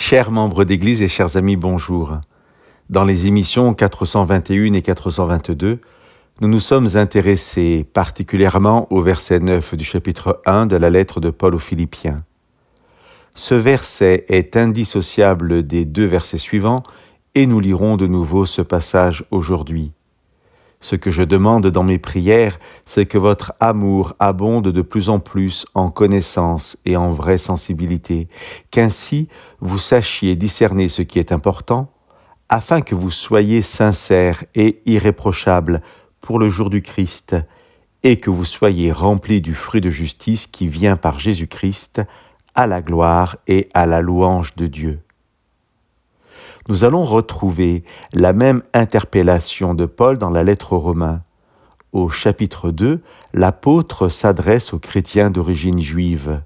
Chers membres d'Église et chers amis, bonjour. Dans les émissions 421 et 422, nous nous sommes intéressés particulièrement au verset 9 du chapitre 1 de la lettre de Paul aux Philippiens. Ce verset est indissociable des deux versets suivants et nous lirons de nouveau ce passage aujourd'hui. Ce que je demande dans mes prières, c'est que votre amour abonde de plus en plus en connaissance et en vraie sensibilité, qu'ainsi vous sachiez discerner ce qui est important, afin que vous soyez sincères et irréprochables pour le jour du Christ, et que vous soyez remplis du fruit de justice qui vient par Jésus-Christ, à la gloire et à la louange de Dieu. Nous allons retrouver la même interpellation de Paul dans la lettre aux Romains. Au chapitre 2, l'apôtre s'adresse aux chrétiens d'origine juive.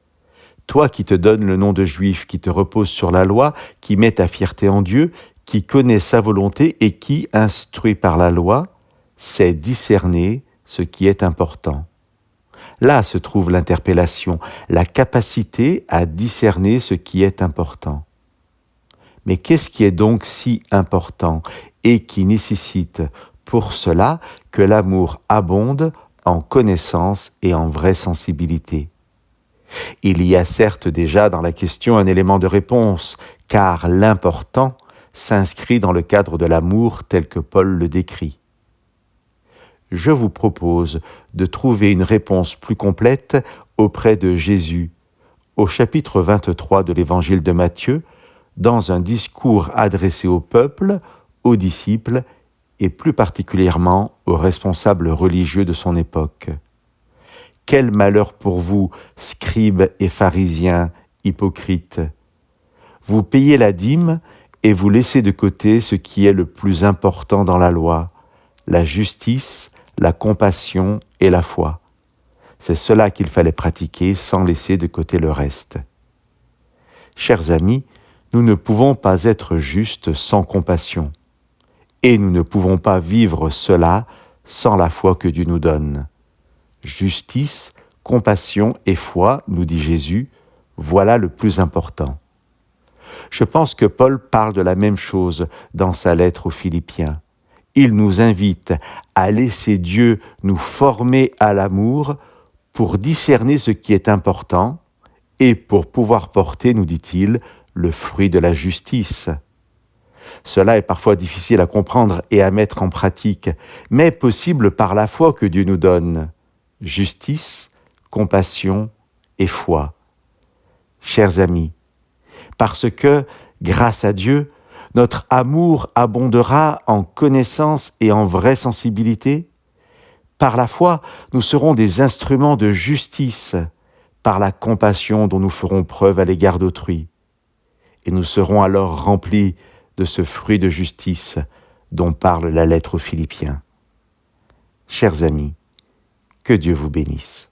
« Toi qui te donnes le nom de juif, qui te repose sur la loi, qui met ta fierté en Dieu, qui connaît sa volonté et qui, instruit par la loi, sait discerner ce qui est important. » Là se trouve l'interpellation, la capacité à discerner ce qui est important. Mais qu'est-ce qui est donc si important et qui nécessite pour cela que l'amour abonde en connaissance et en vraie sensibilité? Il y a certes déjà dans la question un élément de réponse, car l'important s'inscrit dans le cadre de l'amour tel que Paul le décrit. Je vous propose de trouver une réponse plus complète auprès de Jésus, au chapitre 23 de l'Évangile de Matthieu, dans un discours adressé au peuple, aux disciples et plus particulièrement aux responsables religieux de son époque. « Quel malheur pour vous, scribes et pharisiens, hypocrites! Vous payez la dîme et vous laissez de côté ce qui est le plus important dans la loi, la justice, la compassion et la foi. C'est cela qu'il fallait pratiquer sans laisser de côté le reste. » Chers amis, nous ne pouvons pas être justes sans compassion, et nous ne pouvons pas vivre cela sans la foi que Dieu nous donne. Justice, compassion et foi, nous dit Jésus, voilà le plus important. Je pense que Paul parle de la même chose dans sa lettre aux Philippiens. Il nous invite à laisser Dieu nous former à l'amour pour discerner ce qui est important et pour pouvoir porter, nous dit-il, le fruit de la justice. Cela est parfois difficile à comprendre et à mettre en pratique, mais possible par la foi que Dieu nous donne. Justice, compassion et foi. Chers amis, parce que, grâce à Dieu, notre amour abondera en connaissance et en vraie sensibilité. Par la foi, nous serons des instruments de justice, par la compassion dont nous ferons preuve à l'égard d'autrui. Et nous serons alors remplis de ce fruit de justice dont parle la lettre aux Philippiens. Chers amis, que Dieu vous bénisse.